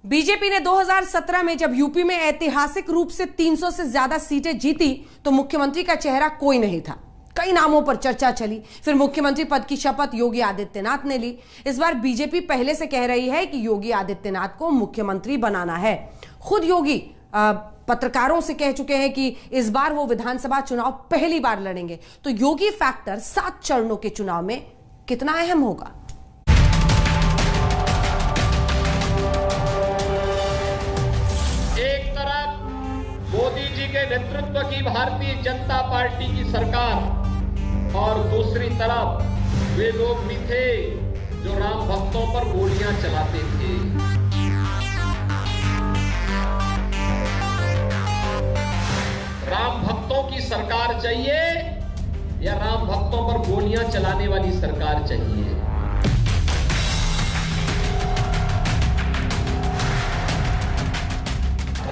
BJP ने 2017 में जब यूपी में ऐतिहासिक रूप से 300 से ज्यादा सीटें जीती तो मुख्यमंत्री का चेहरा कोई नहीं था। कई नामों पर चर्चा चली, फिर मुख्यमंत्री पद की शपथ योगी आदित्यनाथ ने ली। इस बार बीजेपी पहले से कह रही है कि योगी आदित्यनाथ को मुख्यमंत्री बनाना है। खुद योगी पत्रकारों से कह चुके हैं कि इस बार वो विधानसभा चुनाव पहली बार लड़ेंगे। तो योगी फैक्टर 7 चरणों के चुनाव में कितना अहम होगा? एक तरफ मोदी जी के नेतृत्व की भारतीय जनता पार्टी की सरकार और दूसरी तरफ वे लोग भी थे जो राम भक्तों पर गोलियां चलाते थे। राम भक्तों की सरकार चाहिए या राम भक्तों पर गोलियां चलाने वाली सरकार चाहिए?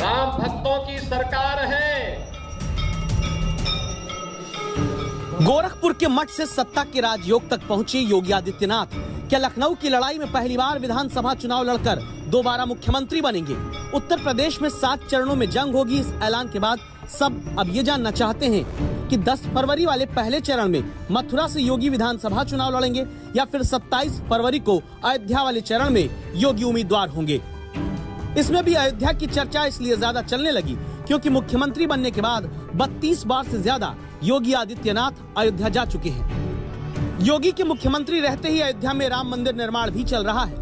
राम भक्तों की सरकार है। गोरखपुर के मठ से सत्ता के राजयोग तक पहुंचे योगी आदित्यनाथ क्या लखनऊ की लड़ाई में पहली बार विधानसभा चुनाव लड़कर दोबारा मुख्यमंत्री बनेंगे? उत्तर प्रदेश में 7 चरणों में जंग होगी। इस ऐलान के बाद सब अब ये जानना चाहते हैं कि 10 फरवरी वाले पहले चरण में मथुरा से योगी विधानसभा चुनाव लड़ेंगे या फिर 27 फरवरी को अयोध्या वाले चरण में योगी उम्मीदवार होंगे। इसमें भी अयोध्या की चर्चा इसलिए ज्यादा चलने लगी क्योंकि मुख्यमंत्री बनने के बाद 32 बार से ज्यादा योगी आदित्यनाथ अयोध्या जा चुके हैं। योगी के मुख्यमंत्री रहते ही अयोध्या में राम मंदिर निर्माण भी चल रहा है।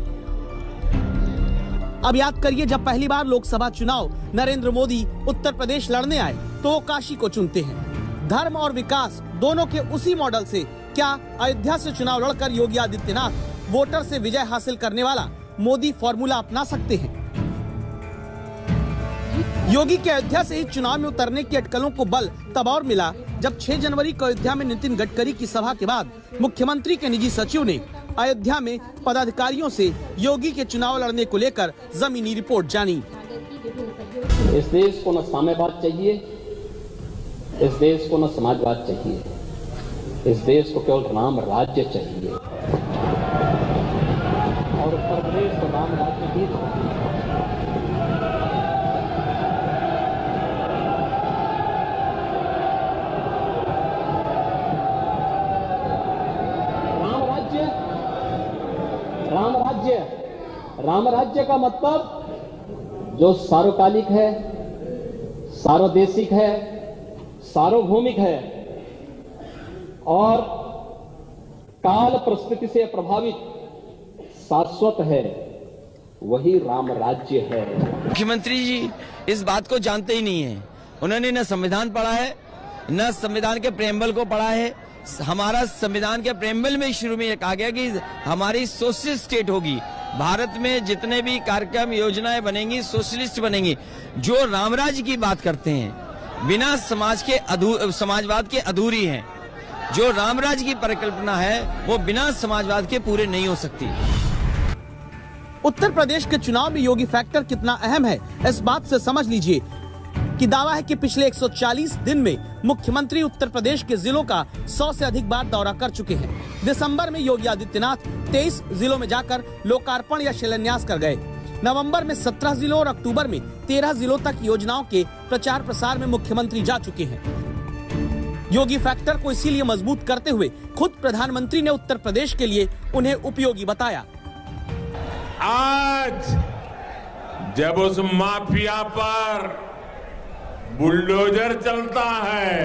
अब याद करिए, जब पहली बार लोकसभा चुनाव नरेंद्र मोदी उत्तर प्रदेश लड़ने आए तो वो काशी को चुनते हैं। धर्म और विकास दोनों के उसी मॉडल से क्या अयोध्या से चुनाव लड़कर योगी आदित्यनाथ वोटर से विजय हासिल करने वाला मोदी फॉर्मूला अपना सकते हैं? योगी के अयोध्या से ही चुनाव में उतरने की अटकलों को बल तब और मिला जब 6 जनवरी को अयोध्या में नितिन गडकरी की सभा के बाद मुख्यमंत्री के निजी सचिव ने अयोध्या में पदाधिकारियों से योगी के चुनाव लड़ने को लेकर जमीनी रिपोर्ट जानी। इस देश को न साम्यवाद चाहिए, इस देश को न समाजवाद चाहिए, इस देश को केवल राम राज्य चाहिए और उत्तर प्रदेश को राम राज्य भी चाहिए। राम राज्य का मतलब जो सार्वकालिक है, सार्वदेशिक है, सार्वभौमिक है और काल परिस्थिति से प्रभावित शाश्वत है, वही राम राज्य है। मुख्यमंत्री जी इस बात को जानते ही नहीं है। उन्होंने न संविधान पढ़ा है, न संविधान के प्रेम्बल को पढ़ा है। हमारा संविधान के प्रेम्बल में शुरू में यह कहा गया कि हमारी सोशलिस्ट स्टेट होगी। भारत में जितने भी कार्यक्रम योजनाएं बनेंगी सोशलिस्ट बनेंगी। जो रामराज्य की बात करते हैं बिना समाजवाद के अधूरी हैं। जो रामराज्य की परिकल्पना है वो बिना समाजवाद के पूरे नहीं हो सकती। उत्तर प्रदेश के चुनाव में योगी फैक्टर कितना अहम है इस बात से समझ लीजिए कि दावा है कि पिछले 140 दिन में मुख्यमंत्री उत्तर प्रदेश के जिलों का 100 से अधिक बार दौरा कर चुके हैं। दिसंबर में योगी आदित्यनाथ 23 जिलों में जाकर लोकार्पण या शिलान्यास कर गए। नवंबर में 17 जिलों और अक्टूबर में 13 जिलों तक योजनाओं के प्रचार प्रसार में मुख्यमंत्री जा चुके हैं। योगी फैक्टर को इसीलिए मजबूत करते हुए खुद प्रधानमंत्री ने उत्तर प्रदेश के लिए उन्हें उपयोगी बताया। आज जब उस माफिया पर बुलडोजर चलता है,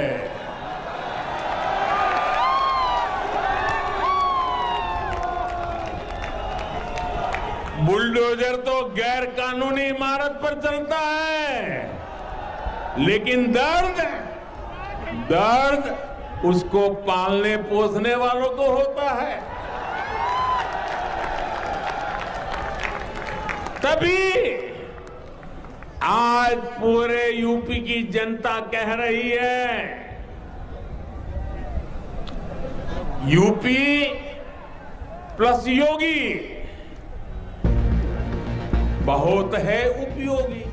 बुलडोजर तो गैर कानूनी इमारत पर चलता है, लेकिन दर्द उसको पालने पोसने वालों को होता है। तभी आज पूरे यूपी की जनता कह रही है, यूपी प्लस योगी बहुत है उपयोगी।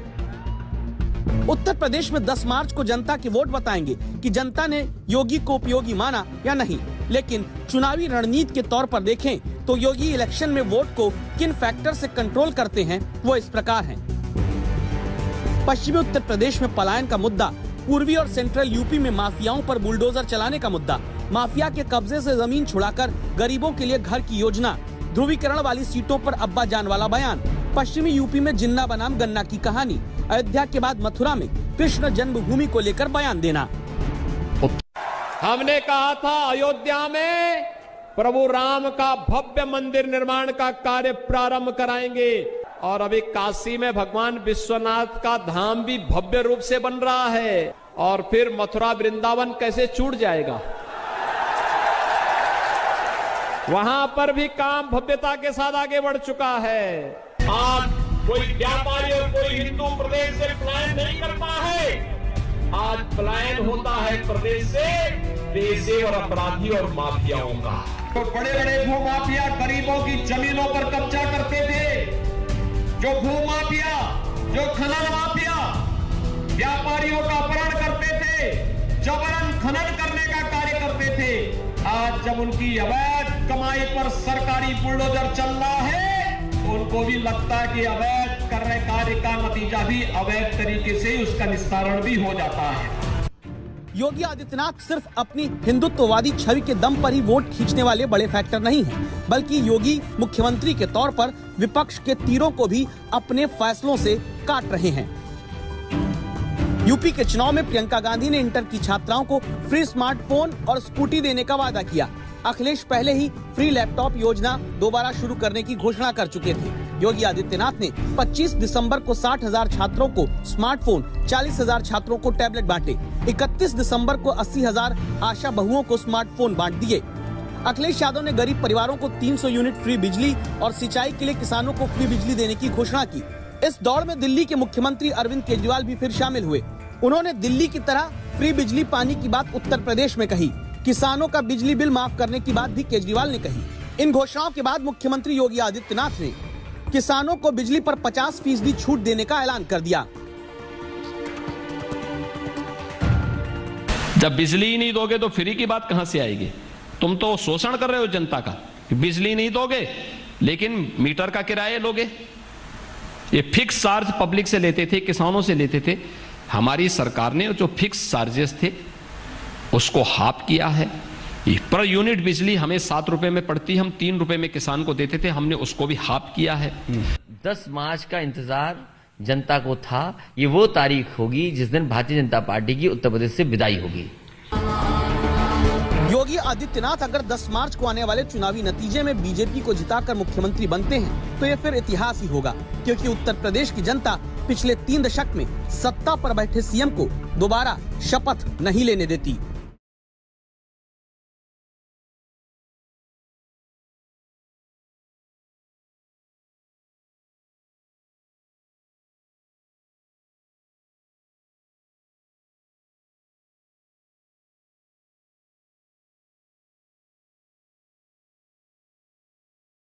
उत्तर प्रदेश में 10 मार्च को जनता के वोट बताएंगे कि जनता ने योगी को उपयोगी माना या नहीं। लेकिन चुनावी रणनीति के तौर पर देखें तो योगी इलेक्शन में वोट को किन फैक्टर से कंट्रोल करते हैं वो इस प्रकार हैं। पश्चिमी उत्तर प्रदेश में पलायन का मुद्दा, पूर्वी और सेंट्रल यूपी में माफियाओं पर बुलडोजर चलाने का मुद्दा, माफिया के कब्जे से जमीन छुड़ाकर गरीबों के लिए घर की योजना, ध्रुवीकरण वाली सीटों पर अब्बा जान वाला बयान, पश्चिमी यूपी में जिन्ना बनाम गन्ना की कहानी, अयोध्या के बाद मथुरा में कृष्ण जन्मभूमि को लेकर बयान देना। हमने कहा था अयोध्या में प्रभु राम का भव्य मंदिर निर्माण का कार्य प्रारंभ कराएंगे और अभी काशी में भगवान विश्वनाथ का धाम भी भव्य रूप से बन रहा है और फिर मथुरा वृंदावन कैसे छूट जाएगा। वहां पर भी काम भव्यता के साथ आगे बढ़ चुका है। आज कोई व्यापारी और कोई हिंदू प्रदेश से पलायन नहीं करता है, आज पलायन होता है प्रदेश से पैसे और अपराधी और माफियाओं का। तो बड़े बड़े भूमाफिया गरीबों की जमीनों पर कब्जा करते थे, जो भूमाफिया, जो खनन माफिया व्यापारियों का अपहरण करते थे, जबरन खनन करने का कार्य करते थे, आज जब उनकी अवैध कमाई पर सरकारी बुलडोजर चल रहा है तो उनको भी लगता है कि अवैध कर रहे कार्य का नतीजा भी अवैध तरीके से उसका निस्तारण भी हो जाता है। योगी आदित्यनाथ सिर्फ अपनी हिंदुत्ववादी छवि के दम पर ही वोट खींचने वाले बड़े फैक्टर नहीं हैं, बल्कि योगी मुख्यमंत्री के तौर पर विपक्ष के तीरों को भी अपने फैसलों से काट रहे हैं। यूपी के चुनाव में प्रियंका गांधी ने इंटर की छात्राओं को फ्री स्मार्टफोन और स्कूटी देने का वादा किया। अखिलेश पहले ही फ्री लैपटॉप योजना दोबारा शुरू करने की घोषणा कर चुके थे। योगी आदित्यनाथ ने 25 दिसंबर को 60,000 छात्रों को स्मार्टफोन, 40,000 छात्रों को टैबलेट बांटे। 31 दिसंबर को 80,000 आशा बहुओं को स्मार्टफोन बांट दिए। अखिलेश यादव ने गरीब परिवारों को 300 यूनिट फ्री बिजली और सिंचाई के लिए किसानों को फ्री बिजली देने की घोषणा की। इस दौड़ में दिल्ली के मुख्यमंत्री अरविंद केजरीवाल भी फिर शामिल हुए। उन्होंने दिल्ली की तरह फ्री बिजली पानी की बात उत्तर प्रदेश में कही। किसानों का बिजली बिल माफ करने की बात भी केजरीवाल ने कही। इन घोषणाओं के बाद मुख्यमंत्री योगी आदित्यनाथ ने किसानों को बिजली पर 50% छूट देने का ऐलान कर दिया। जब बिजली ही नहीं दोगे तो फ्री की बात कहां से आएगी? तुम तो शोषण कर रहे हो जनता का। बिजली नहीं दोगे लेकिन मीटर का किराया लोगे। ये फिक्स चार्ज पब्लिक से लेते थे, किसानों से लेते थे। हमारी सरकार ने जो फिक्स चार्जेस थे उसको हाफ किया है। पर यूनिट बिजली हमें 7 रुपए में पड़ती, हम 3 रुपए में किसान को देते थे, हमने उसको भी हाफ किया है। 10 मार्च का इंतजार जनता को था। ये वो तारीख होगी जिस दिन भारतीय जनता पार्टी की उत्तर प्रदेश से विदाई होगी। योगी आदित्यनाथ अगर 10 मार्च को आने वाले चुनावी नतीजे में बीजेपी को जिताकर मुख्यमंत्री बनते हैं तो ये फिर इतिहास ही होगा, क्योंकि उत्तर प्रदेश की जनता पिछले 3 दशक में सत्ता पर बैठे सीएम को दोबारा शपथ नहीं लेने देती।